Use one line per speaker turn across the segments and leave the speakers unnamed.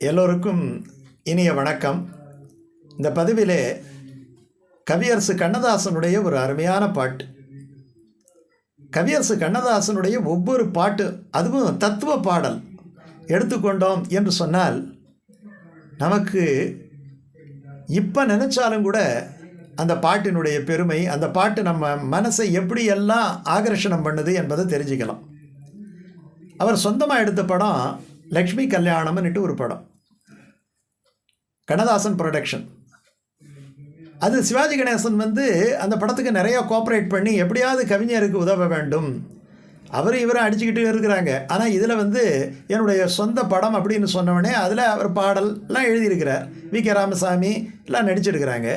எல்லோருக்கும் இனிய வணக்கம். இந்த பதிவிலே கவியரசு கண்ணதாசனுடைய ஒரு அருமையான பாட்டு. கவியரசு கண்ணதாசனுடைய ஒவ்வொரு பாட்டு, அதுவும் தத்துவ பாடல் எடுத்துக்கொண்டோம் என்று சொன்னால் நமக்கு இப்போ நினச்சாலும் கூட அந்த பாட்டினுடைய பெருமை, அந்த பாட்டு நம்ம மனசை எப்படியெல்லாம் ஆகர்ஷணம் பண்ணுது என்பதை தெரிஞ்சுக்கலாம். அவர் சொந்தமாக எடுத்த படம் லக்ஷ்மி கல்யாணம்னுட்டு ஒரு படம், கண்ணதாசன் ப்ரொடக்ஷன். அது சிவாஜி கணேசன் அந்த படத்துக்கு நிறையா கோஆப்ரேட் பண்ணி எப்படியாவது கவிஞருக்கு உதவ வேண்டும், அவர் இவரை அடிச்சுக்கிட்டு இருக்கிறாங்க. ஆனால் இதில் என்னுடைய சொந்த படம் அப்படின்னு சொன்னவொடனே அதில் அவர் பாடல்லாம் எழுதியிருக்கிறார். வி.கே. ராமசாமி எல்லாம் நடிச்சிருக்கிறாங்க.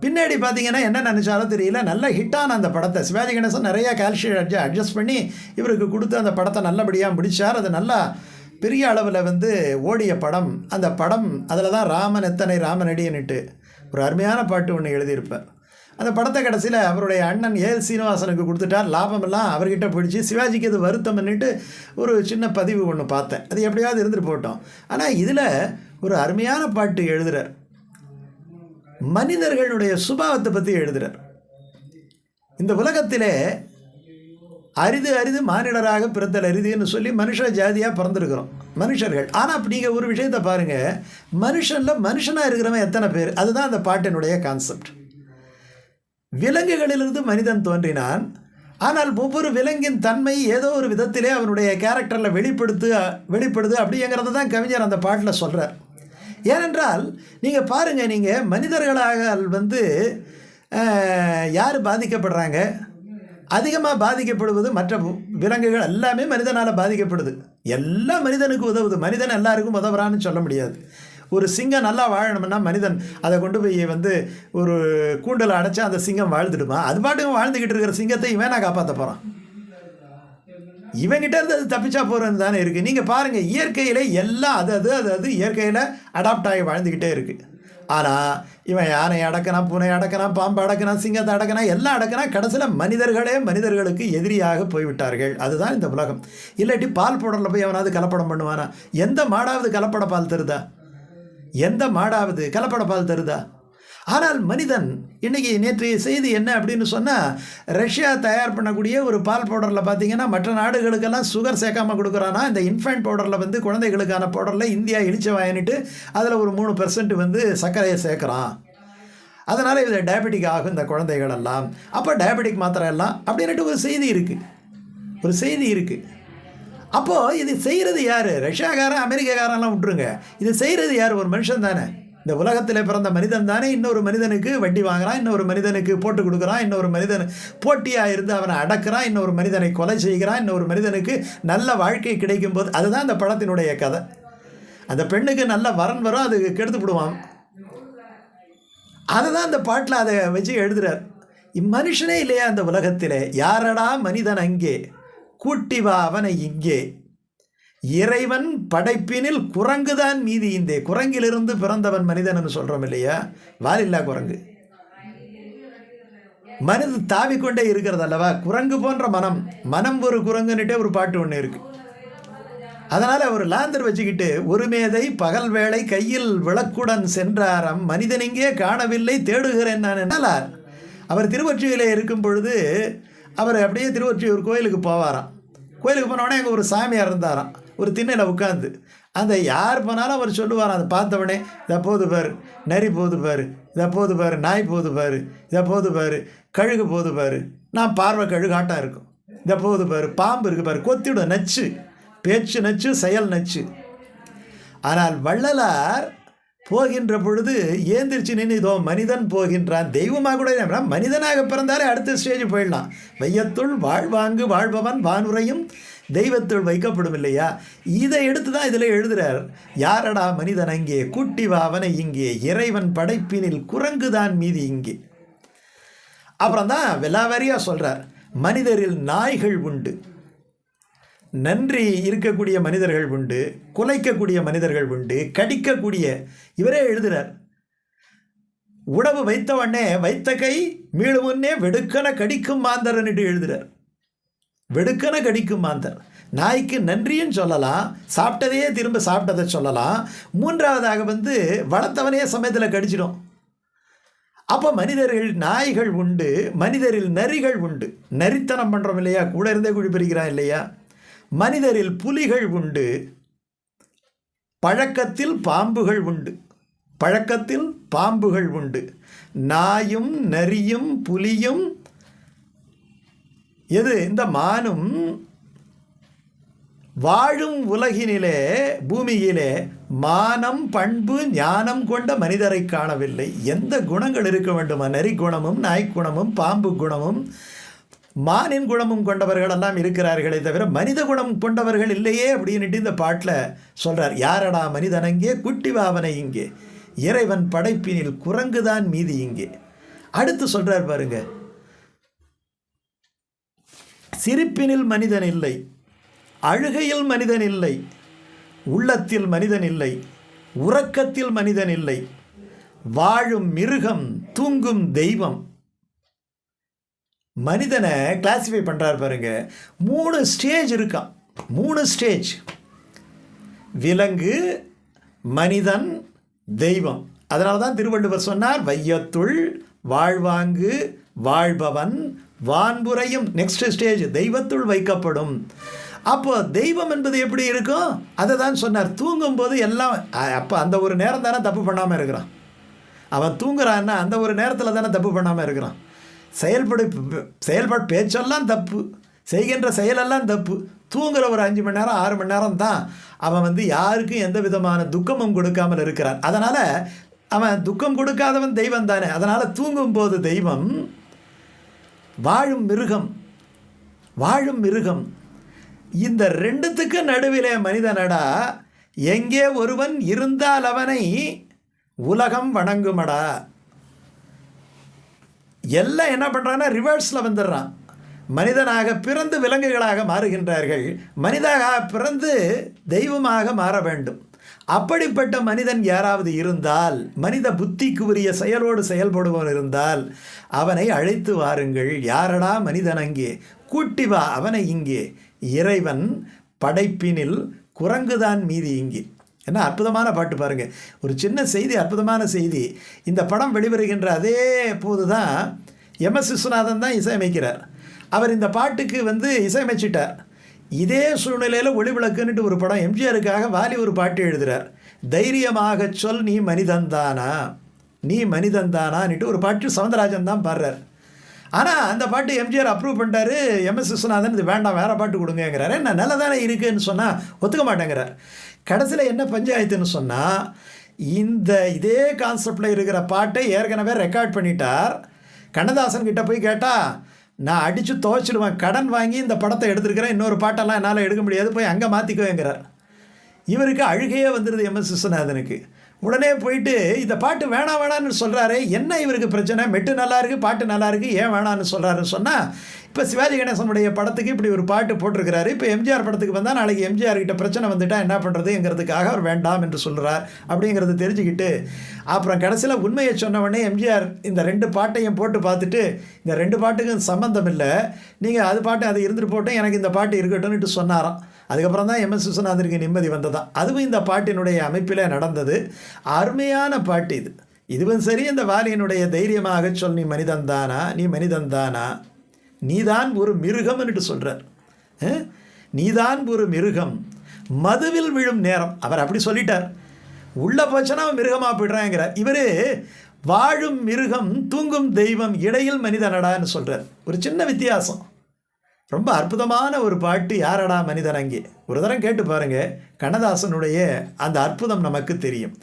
பின்னாடி பார்த்தீங்கன்னா என்ன நினச்சாலும் தெரியல, நல்ல ஹிட்டான அந்த படத்தை சிவாஜி கணேசன் நிறையா கால்ஷியம் அட்ஜஸ்ட் பண்ணி இவருக்கு கொடுத்து அந்த படத்தை நல்லபடியாக முடித்தார். அது நல்லா பெரிய அளவில் ஓடிய படம். அந்த படம் அதில் தான் ராமன் எத்தனை ராமனடின்னுட்டு ஒரு அருமையான பாட்டு ஒன்று எழுதியிருப்பார். அந்த படத்தை கடைசியில் அவருடைய அண்ணன் ஏ.எல். சீனிவாசனுக்கு கொடுத்துட்டார். லாபமெல்லாம் அவர்கிட்ட போயிடுச்சு. சிவாஜிக்கு அது வருத்தம்னுட்டு ஒரு சின்ன பதிவு ஒன்று பார்த்தேன். அது எப்படியாவது இருந்துட்டு போட்டோம். ஆனால் இதில் ஒரு அருமையான பாட்டு எழுதுகிறார். மனிதர்களுடைய சுபாவத்தை பற்றி எழுதுகிறார். இந்த உலகத்திலே அரிது அரிது மானிடராக பிறத்தல் அரிதுன்னு சொல்லி மனுஷ ஜாதியாக பிறந்திருக்கிறோம் மனுஷர்கள். ஆனால் அப்படி நீங்கள் ஒரு விஷயத்தை பாருங்கள், மனுஷனில் மனுஷனாக இருக்கிறவன் எத்தனை பேர்? அதுதான் அந்த பாட்டினுடைய கான்செப்ட். விலங்குகளிலிருந்து மனிதன் தோன்றினான். ஆனால் ஒவ்வொரு விலங்கின் தன்மை ஏதோ ஒரு விதத்திலே அவனுடைய கேரக்டரில் வெளிப்படுது அப்படிங்கிறத தான் கவிஞர் அந்த பாட்டில் சொல்கிறார். ஏனென்றால் நீங்கள் பாருங்கள், நீங்கள் மனிதர்களாக யார் பாதிக்கப்படுறாங்க? அதிகமாக பாதிக்கப்படுவது மற்ற விலங்குகள் எல்லாமே மனிதனால் பாதிக்கப்படுது. எல்லாம் மனிதனுக்கு உதவுது. மனிதன் எல்லாருக்கும் உதவுறான்னு சொல்ல முடியாது. ஒரு சிங்கம் நல்லா வாழணும்னா மனிதன் அதை கொண்டு போய் ஒரு கூண்டில் அடைச்சா அந்த சிங்கம் வாழ்ந்துடுமா? அது பாட்டுக்கும் வாழ்ந்துக்கிட்டு இருக்கிற சிங்கத்தை இவன் நான் காப்பாற்ற போகிறான். இவங்கிட்ட இருந்து அது தப்பிச்சா போகிறது தானே இருக்குது. நீங்கள் பாருங்கள், இயற்கையில் எல்லாம் அது இயற்கையில் அடாப்ட் ஆகி வாழ்ந்துக்கிட்டே இருக்குது. ஆனால் இவன் யானை அடக்கினான், பூனை அடக்கினான், பாம்பு அடக்கினான், சிங்கத்தை அடக்கினான், எல்லாம் அடக்கினான். கடைசியில் மனிதர்களுக்கு எதிரியாக போய்விட்டார்கள். அதுதான் இந்த உலகம். இல்லாட்டி பால் பவுடரில் போய் அவனாவது கலப்படம் பண்ணுவானா? எந்த மாடாவது கலப்பட பால் தருதா? எந்த மாடாவது கலப்பட பால் தருதா? ஆனால் மனிதன் இன்றைக்கி நேற்றைய செய்தி என்ன அப்படின்னு சொன்னால், ரஷ்யா தயார் பண்ணக்கூடிய ஒரு பால் பவுடரில் பார்த்திங்கன்னா மற்ற நாடுகளுக்கெல்லாம் சுகர் சேர்க்காமல் கொடுக்குறானா. இந்த இன்ஃபேண்ட் பவுடரில் குழந்தைகளுக்கான பவுடரில் இந்தியா இழிச்ச வாங்கிட்டு அதில் ஒரு 3% சர்க்கரையை சேர்க்குறான். அதனால் இதில் டயபெட்டிக் ஆகும் இந்த குழந்தைகளெல்லாம். அப்போ டயபெட்டிக் மாத்திரை எல்லாம் அப்படின்ட்டு ஒரு செய்தி இருக்குது. அப்போது இது செய்கிறது யார்? ரஷ்யாக்காரன் அமெரிக்காக்காரெல்லாம் விட்டுருங்க. இது செய்கிறது யார்? ஒரு மனுஷன் தானே. இந்த உலகத்தில் பிறந்த மனிதன் தானே இன்னொரு மனிதனுக்கு வட்டி வாங்குகிறான், இன்னொரு மனிதனுக்கு போட்டு கொடுக்குறான், இன்னொரு மனிதன் போட்டியாக இருந்து அவனை அடக்கிறான், இன்னொரு மனிதனை கொலை செய்கிறான், இன்னொரு மனிதனுக்கு நல்ல வாழ்க்கை கிடைக்கும் போது. அதுதான் அந்த படத்தினுடைய கதை. அந்த பெண்ணுக்கு நல்ல வரன் வரும், அது கெடுத்து விடுவான். அதுதான் அந்த பாட்டில் அதை வச்சு எழுதுகிறார். இம்மனுஷனே இல்லையா அந்த உலகத்தில்? யாரடா மனிதன் அங்கே, கூட்டி வா அவனை இங்கே, இறைவன் படைப்பினில் குரங்குதான் மீதி இந்தே. குரங்கிலிருந்து பிறந்தவன் மனிதன் சொல்கிறோம் இல்லையா? வாலில்லா குரங்கு மனிதன் தாவிக்கொண்டே இருக்கிறது அல்லவா? குரங்கு போன்ற மனம் ஒரு குரங்குன்னுட்டே ஒரு பாட்டு ஒன்று இருக்குது. அதனால் அவர் லாந்தர் வச்சுக்கிட்டு, ஒரு மேதை பகல் வேளை கையில் விளக்குடன் சென்றாராம், மனிதனிங்கே காணவில்லை தேடுகிறேன் நான் என்னார். அவர் திருவொற்றியூரில் இருக்கும் பொழுது அவர் அப்படியே திருவொற்றியூர் கோயிலுக்கு போவாராம். கோயிலுக்கு போனோடனே அங்கே ஒரு சாமியார் இருந்தாராம், ஒரு திண்ணையில் உட்காந்து. அந்த யார் போனாலும் அவர் சொல்லுவாராம், அதை பார்த்தவொடனே, இதை போது பாரு நரி போது பாரு, இதை போது பாரு நாய் போது பாரு, இதை போது பாரு கழுகு போது பாரு, நான் பார்வை கழுகாட்டாக இருக்கும், இதை போது பாரு பாம்பு இருக்குது பாரு, கொத்திவிடும், நச்சு பேச்சு நச்சு செயல் நச்சு. ஆனால் வள்ளலார் போகின்ற பொழுது ஏந்திரிச்சு நின்று, இதோ மனிதன் போகின்றான். தெய்வமாக கூட மனிதனாக பிறந்தாலே அடுத்த ஸ்டேஜ் போயிடலாம். வையத்துள் வாழ்வாங்கு வாழ்பவன் வானுரையும் தெய்வத்துள் வைக்கப்படும் இல்லையா? இதை எடுத்து தான் இதில் எழுதுகிறார். யாரடா மனிதன் அங்கே, கூட்டி வா அவனை இங்கே, இறைவன் படைப்பினில் குரங்குதான் மீதி இங்கே. அப்புறம் தான் விலாவாரியாக சொல்கிறார், மனிதரில் நாய்கள் உண்டு, நன்றி இருக்கக்கூடிய மனிதர்கள் உண்டு, குலைக்கக்கூடிய மனிதர்கள் உண்டு, கடிக்கக்கூடிய. இவரே எழுதுகிறார், உணவு வைத்தவண்ணே வைத்த கை மீளுமுன்னே வெடுக்கன கடிக்கும் மாந்தரன்ட்டு எழுதுகிறார். வெடுக்கன கடிக்கும் மாந்தர். நாய்க்கு நன்றியும் சொல்லலாம், சாப்பிட்டதையே திரும்ப சாப்பிட்டதை சொல்லலாம். மூன்றாவதாக வளர்த்தவனே சமயத்தில் கடிச்சிடும். அப்போ மனிதர்கள் நாய்கள் உண்டு, மனிதரில் நரிகள் உண்டு. நரித்தனம் பண்ணுறோம் இல்லையா, கூட இருந்தே குழி பறிக்கிறான் இல்லையா. மனிதரில் புலிகள் உண்டு, பழக்கத்தில் பாம்புகள் உண்டு. பழக்கத்தில் பாம்புகள் உண்டு. நாயும் நரியும் புலியும் இந்த மானும் வாழும் உலகினிலே பூமியிலே மானம் பண்பு ஞானம் கொண்ட மனிதரை காணவில்லை. எந்த குணங்கள் இருக்க வேண்டுமா? நரி குணமும் நாய்க்குணமும் பாம்பு குணமும் மானின் குணமும் கொண்டவர்கள் எல்லாம் இருக்கிறார்களே தவிர மனித குணம் கொண்டவர்கள் இல்லையே அப்படின்ட்டு இந்த பாட்டில் சொல்கிறார். யாரடா மனிதனங்கே குட்டி வாவனை இங்கே, இறைவன் படைப்பினில் குரங்குதான் மீதி இங்கே. அடுத்து சொல்கிறார் பாருங்க, சிரிப்பினில் மனிதன் இல்லை, அழுகையில் மனிதன் இல்லை, உள்ளத்தில் மனிதன் இல்லை, உறக்கத்தில் மனிதன் இல்லை, வாழும் மிருகம் தூங்கும் தெய்வம். மனிதனை கிளாசிஃபை பண்ணுறார் பாருங்க. 3 ஸ்டேஜ் இருக்கான். 3 ஸ்டேஜ்: விலங்கு, மனிதன், தெய்வம். அதனால தான் திருவள்ளுவர் சொன்னார், வையத்துள் வாழ்வாங்கு வாழ்பவன் வான்புறையும். நெக்ஸ்ட் ஸ்டேஜ் தெய்வத்துள் வைக்கப்படும். அப்போ தெய்வம் என்பது எப்படி இருக்கும்? அதை தான் சொன்னார். தூங்கும்போது எல்லாம் அப்போ அந்த ஒரு நேரம் தானே தப்பு பண்ணாமல் இருக்கிறான். அவன் தூங்குறான்னா அந்த ஒரு நேரத்தில் தானே தப்பு பண்ணாமல் இருக்கிறான். செயல்பாடு பேச்செல்லாம் தப்பு, செய்கின்ற செயலெல்லாம் தப்பு. தூங்குற ஒரு 5 மணி நேரம் 6 மணி நேரம் தான் அவன் யாருக்கும் எந்த விதமான துக்கமும் கொடுக்காமல் இருக்கிறான். அதனால் அவன் துக்கம் கொடுக்காதவன் தெய்வம் தானே. அதனால் தூங்கும்போது தெய்வம், வாழும் மிருகம். வாழும் மிருகம். இந்த ரெண்டுத்துக்கு நடுவிலே மனிதனடா. எங்கே ஒருவன் இருந்தால் அவனை உலகம் வணங்குமடா. எல்லாம் என்ன பண்ணுறான்னா ரிவர்ஸில் வந்துடுறான். மனிதனாக பிறந்து விலங்குகளாக மாறுகின்றார்கள். மனிதனாக பிறந்து தெய்வமாக மாற வேண்டும். அப்படிப்பட்ட மனிதன் யாராவது இருந்தால், மனித புத்திக்கு உரிய செயலோடு செயல்படுபவன் இருந்தால் அவனை அழைத்து வாருங்கள். யாரடா மனிதன் அங்கே, கூட்டி வா அவனை இங்கே, இறைவன் படைப்பினில் குரங்குதான் மீதி இங்கே. என்ன அற்புதமான பாட்டு பாருங்கள். ஒரு சின்ன செய்தி, அற்புதமான செய்தி. இந்த படம் வெளிவருகின்ற அதே போது தான் எம்.எஸ். விஸ்வநாதன் தான் இசையமைக்கிறார். அவர் இந்த பாட்டுக்கு இசையமைச்சிட்டார். இதே சூழ்நிலையில் ஒளிவிளக்குன்னுட்டு ஒரு படம் எம்ஜிஆருக்காக வாலி ஒரு பாட்டு எழுதுகிறார். தைரியமாக சொல் நீ மனிதன்தானா, நீ மனிதன்தானான்னுட்டு ஒரு பாட்டு சவுந்தரராஜன் தான் பாடுறார். ஆனால் அந்த பாட்டு எம்ஜிஆர் அப்ரூவ் பண்ணிட்டாரு. எம்.எஸ். விஸ்வநாதன் இது வேண்டாம், வேறு பாட்டு கொடுங்கிறாரு. என்ன நல்லதானே இருக்குதுன்னு சொன்னால் ஒத்துக்க மாட்டேங்கிறார். கடைசியில் என்ன பஞ்சாயத்துன்னு சொன்னால், இதே கான்செப்டில் இருக்கிற பாட்டை ஏற்கனவே ரெக்கார்ட் பண்ணிட்டார். கண்ணதாசன் கிட்டே போய் கேட்டால், நான் அடித்து துவைச்சிடுவேன், கடன் வாங்கி இந்த படத்தை எடுத்துருக்கிறேன், இன்னொரு பாட்டெல்லாம் என்னால் எடுக்க முடியாது, போய் அங்கே மாற்றிக்குவேங்கிறார். இவருக்கு அழுகையே வந்துடுது எம்.எஸ். விஸ்வநாதனுக்கு. உடனே போயிட்டு இந்த பாட்டு வேணான்னு சொல்கிறாரு. என்ன இவருக்கு பிரச்சனை? மெட்டு நல்லா இருக்குது, பாட்டு நல்லா இருக்குது, ஏன் வேணான்னு சொல்கிறாருன்னு சொன்னால், இப்போ சிவாஜி கணேசனுடைய படத்துக்கு இப்படி ஒரு பாட்டு போட்டிருக்கிறாரு. இப்போ எம்ஜிஆர் படத்துக்கு வந்தால் நாளைக்கு எம்ஜிஆர் கிட்ட பிரச்சனை வந்துட்டால் என்ன பண்ணுறதுங்கிறதுக்காக அவர் வேண்டாம் என்று சொல்கிறார் அப்படிங்கிறத தெரிஞ்சுக்கிட்டு, அப்புறம் கடைசியில் உண்மையை சொன்னவொடனே எம்ஜிஆர் இந்த 2 பாட்டையும் போட்டு பார்த்துட்டு, இந்த 2 பாட்டுக்கும் சம்மந்தம் இல்லை, நீங்கள் அது பாட்டு அது இருந்துட்டு போட்டோம், எனக்கு இந்த பாட்டு இருக்கட்டும்னுட்டு சொன்னாராம். அதுக்கப்புறம் தான் எம்.எஸ். விஸ்வநாதனுக்கு நிம்மதி வந்ததான். அதுவும் இந்த பாட்டினுடைய அமைப்பில் நடந்தது. அருமையான பாட்டு இது. இதுவும் சரி, இந்த வாலியினுடைய தைரியமாக சொல் நீ மனிதன்தானா, நீ மனிதன்தானா, நீதான் ஒரு மிருகம்னுட்டு சொல்கிறார். நீதான் ஒரு மிருகம், மதுவில் விழும் நேரம். அவர் அப்படி சொல்லிட்டார். உள்ளே போச்சுன்னா அவன் மிருகமாக போய்ட்றாங்கிறார். இவர் வாழும் மிருகம் தூங்கும் தெய்வம், இடையில் மனிதனடான்னு சொல்கிறார். ஒரு சின்ன வித்தியாசம். ரொம்ப அற்புதமான ஒரு பாட்டு. யாரடா மனிதன் அங்கே. ஒரு தரம் கேட்டு பாருங்கள். கண்ணதாசனுடைய அந்த அற்புதம் நமக்கு தெரியும்.